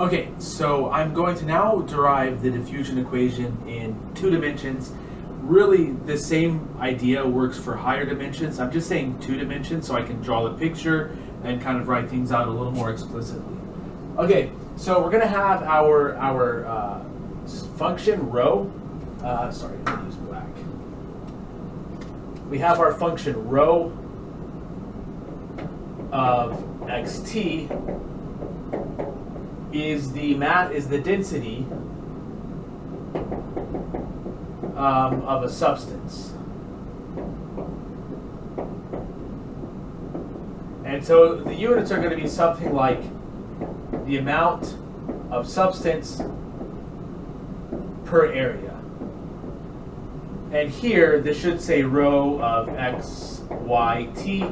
Okay, so I'm going to now derive the diffusion equation in 2 dimensions. Really, the same idea works for higher dimensions. I'm just saying 2 dimensions so I can draw the picture and kind of write things out a little more explicitly. Okay, so we're going to have our function rho. Sorry, I'm going to use black. We have our function rho of xt is the density of a substance. And so the units are going to be something like the amount of substance per area. And here, this should say rho of x, y, t.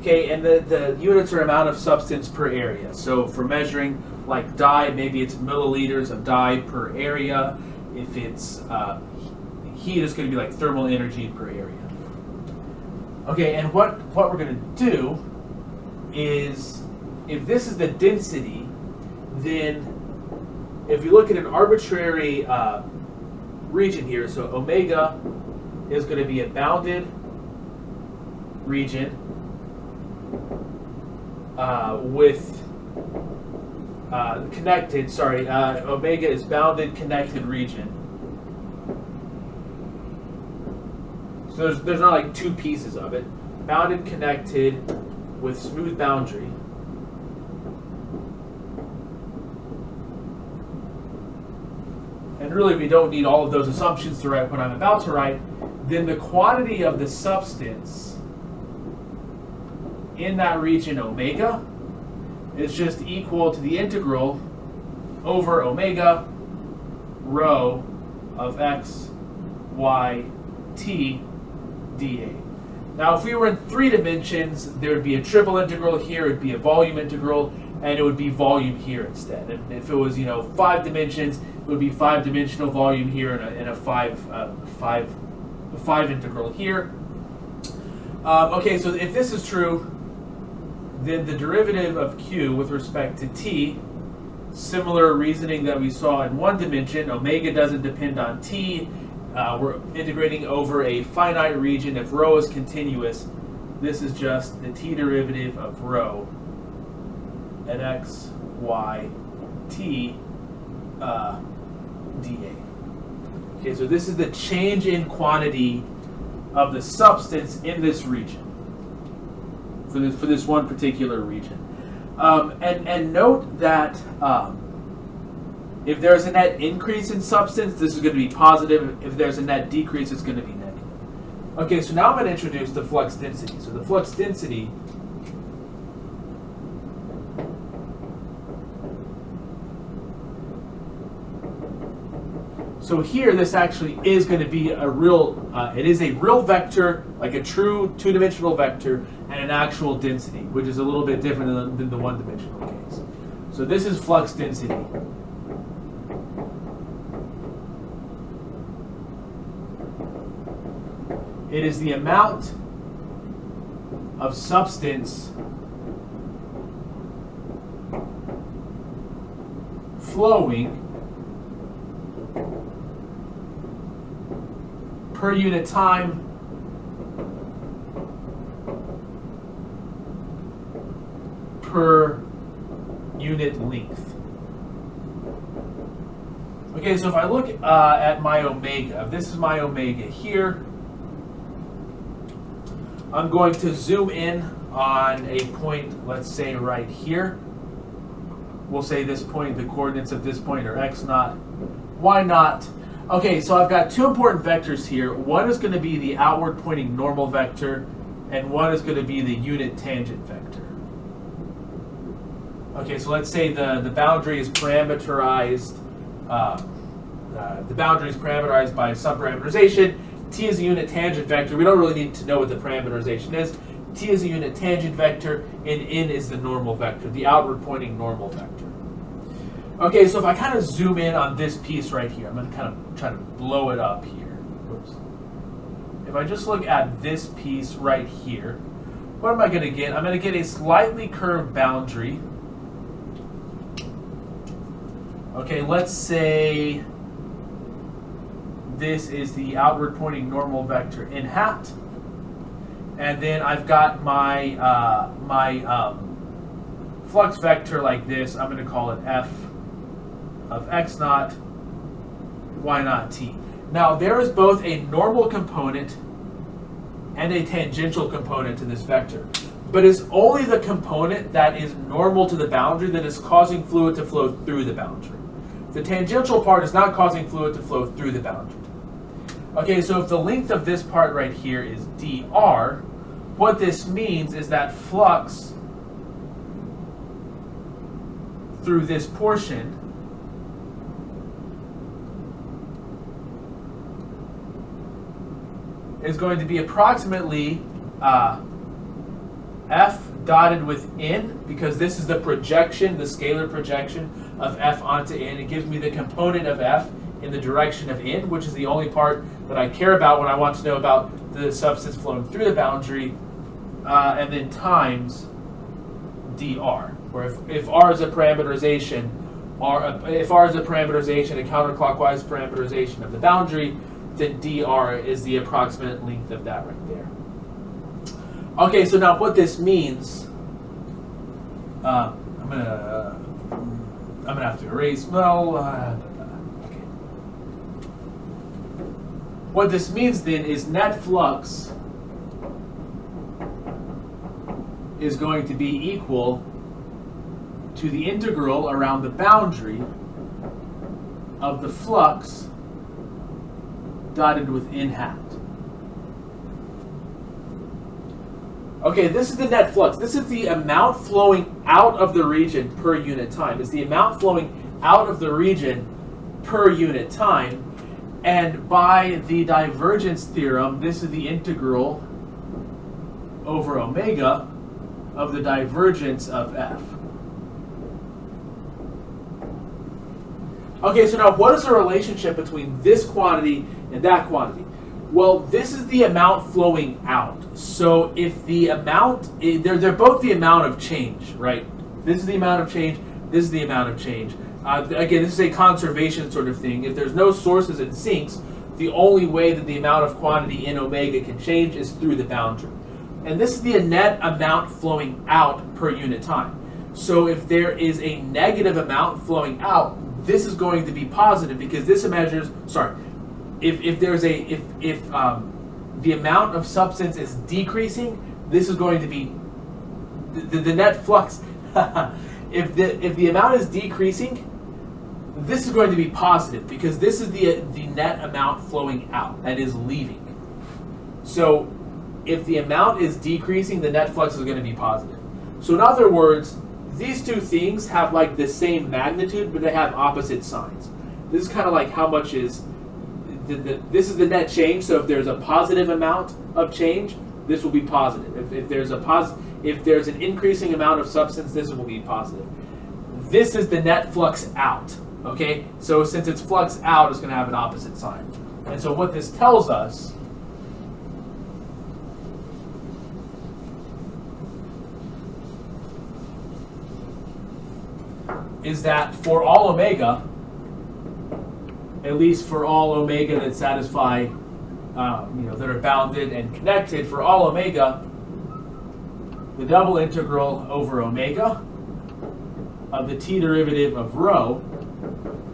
Okay, and the units are amount of substance per area. So for measuring like dye, maybe it's milliliters of dye per area. If it's heat, it's going to be like thermal energy per area. Okay, and what we're going to do is, if this is the density, then if you look at an arbitrary region here, so omega is going to be a bounded region with omega is bounded connected region. So there's not like 2 pieces of it. Bounded connected with smooth boundary. And really we don't need all of those assumptions to write what I'm about to write. Then the quantity of the substance in that region omega is just equal to the integral over omega rho of x, y, t dA. Now if we were in 3 dimensions, there would be a triple integral here, it would be a volume integral, and it would be volume here instead. And if it was 5 dimensions, it would be 5-dimensional volume here and a 5 integral here. Okay, so if this is true, then the derivative of q with respect to t, similar reasoning that we saw in 1 dimension, omega doesn't depend on t. We're integrating over a finite region. If rho is continuous, this is just the t derivative of rho at x, y, t dA. Okay, so this is the change in quantity of the substance in this region. For this one particular region. And note that if there's a net increase in substance, this is going to be positive. If there's a net decrease, it's going to be negative. Okay, so now I'm going to introduce the flux density. So the flux density so here, this actually is going to be a real, it is a real vector, like a true 2-dimensional vector, and an actual density, which is a little bit different than the 1-dimensional case. So this is flux density. It is the amount of substance flowing per unit time per unit length. Okay, so if I look at my omega, if this is my omega here, I'm going to zoom in on a point, let's say right here. We'll say this point, the coordinates of this point are x naught, y naught. Okay, so I've got 2 important vectors here. One is going to be the outward pointing normal vector, and one is going to be the unit tangent vector. Okay, so let's say the boundary is parameterized. The boundary is parameterized by subparameterization. T is a unit tangent vector. We don't really need to know what the parameterization is. T is a unit tangent vector, and n is the normal vector, the outward pointing normal vector. Okay, so if I kind of zoom in on this piece right here, I'm going to kind of try to blow it up here. Oops. If I just look at this piece right here, what am I going to get? I'm going to get a slightly curved boundary Okay, let's say this is the outward pointing normal vector in hat, and then I've got my flux vector like this. I'm going to call it f of x naught, y naught t. Now there is both a normal component and a tangential component to this vector, but it's only the component that is normal to the boundary that is causing fluid to flow through the boundary. The tangential part is not causing fluid to flow through the boundary. Okay, so if the length of this part right here is dr, what this means is that flux through this portion is going to be approximately f dotted with n, because this is the projection, the scalar projection of f onto n. It gives me the component of f in the direction of n, which is the only part that I care about when I want to know about the substance flowing through the boundary, and then times dr, where if r is a parameterization, if r is a parameterization, a counterclockwise parameterization of the boundary, then dr is the approximate length of that right there. Okay, so now what this means, I'm gonna have to erase. Well, okay. What this means then is net flux is going to be equal to the integral around the boundary of the flux dotted with n hat. Okay, this is the net flux. This is the amount flowing out of the region per unit time. It's the amount flowing out of the region per unit time. And by the divergence theorem, this is the integral over omega of the divergence of f. Okay, so now what is the relationship between this quantity and that quantity? Well, this is the amount flowing out. So if the amount, they're both the amount of change, right? This is the amount of change, this is the amount of change. Again, this is a conservation sort of thing. If there's no sources and sinks, the only way that the amount of quantity in omega can change is through the boundary. And this is the net amount flowing out per unit time. So if there is a negative amount flowing out, this is going to be positive, because this measures, if the amount of substance is decreasing, this is going to be the net flux. if the amount is decreasing, this is going to be positive, because this is the net amount flowing out, that is leaving. So if the amount is decreasing, the net flux is going to be positive. So in other words, these two things have like the same magnitude, but they have opposite signs. This is kind of like how much is this is the net change. So if there's a positive amount of change, this will be positive. If there's an increasing amount of substance, this will be positive. This is the net flux out. Okay, so since it's flux out, it's going to have an opposite sign. And so what this tells us is that for all omega, at least for all omega that satisfy, that are bounded and connected, for all omega, the double integral over omega of the t derivative of rho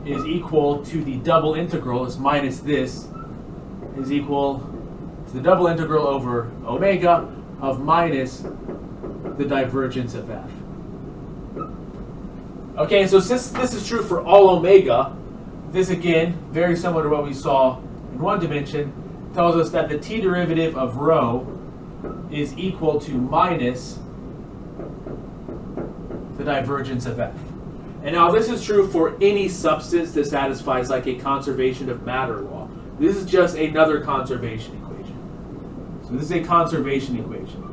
is equal to the double integral, is minus this, is equal to the double integral over omega of minus the divergence of f. Okay, so since this is true for all omega, this again, very similar to what we saw in one dimension, tells us that the t derivative of rho is equal to minus the divergence of f. And now this is true for any substance that satisfies like a conservation of matter law. This is just another conservation equation. So this is a conservation equation.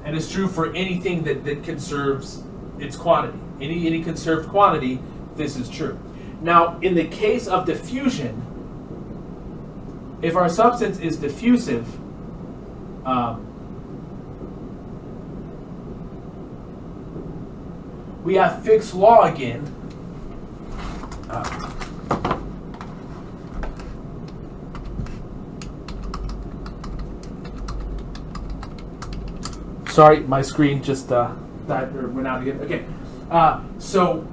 And it's true for anything that conserves its quantity. Any conserved quantity, this is true. Now, in the case of diffusion, if our substance is diffusive, we have Fick's law again. Sorry, my screen just died or went out again. Okay, so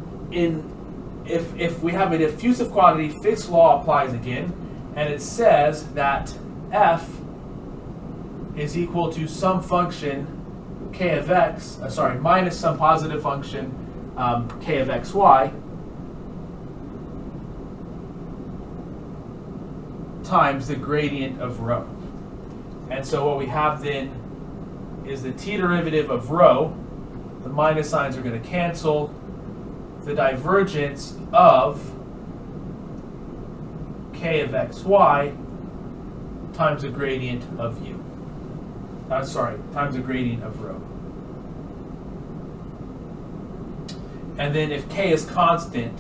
if we have a diffusive quantity, Fick's law applies again, and it says that f is equal to some function k of x, minus some positive function k of xy times the gradient of rho. And so what we have then is the t derivative of rho. The minus signs are going to cancel. The divergence of k of xy times the gradient of u. Times the gradient of rho. And then if k is constant,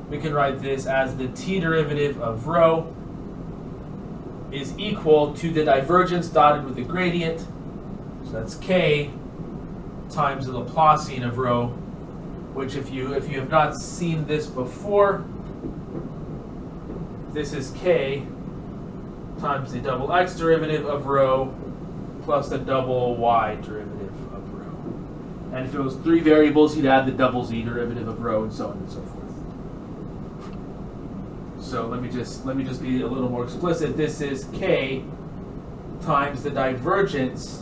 we can write this as the t derivative of rho is equal to the divergence dotted with the gradient. So that's k times the Laplacian of rho, which if you have not seen this before, this is k times the double x derivative of rho plus the double y derivative of rho. And if it was 3 variables, you'd add the double z derivative of rho and so on and so forth. So let me just be a little more explicit. This is k times the divergence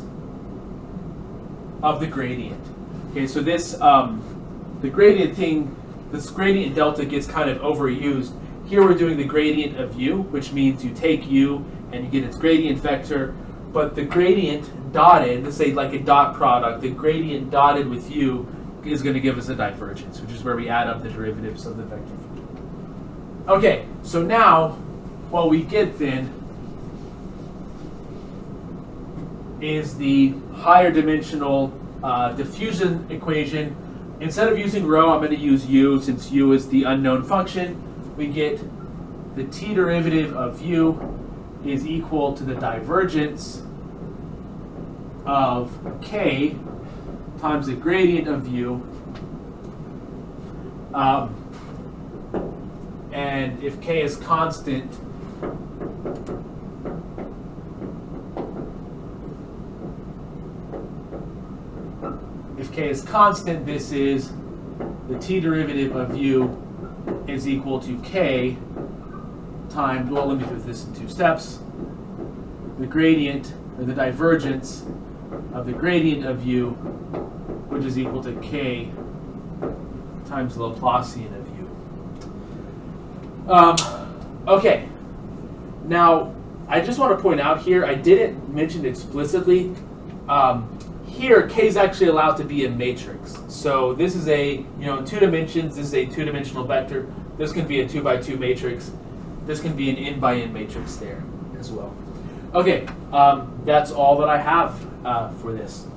of the gradient. Okay, so this the gradient thing, this gradient delta gets kind of overused. Here we're doing the gradient of u, which means you take u and you get its gradient vector, but the gradient dotted, let's say like a dot product, the gradient dotted with u is going to give us a divergence, which is where we add up the derivatives of the vector field. Okay, so now what we get then is the higher dimensional diffusion equation. Instead of using rho, I'm going to use u, since u is the unknown function. We get the t derivative of u is equal to the divergence of k times the gradient of u. And if k is constant, this is the t derivative of u is equal to k times, well, let me do this in 2 steps. The gradient, or the divergence of the gradient of u, which is equal to k times the Laplacian of u. Okay, now I just want to point out here, I didn't mention explicitly, here k is actually allowed to be a matrix. So this is a, in 2 dimensions, this is a 2-dimensional vector. This can be a 2x2 matrix. This can be an n-by-n matrix there as well. Okay, that's all that I have for this.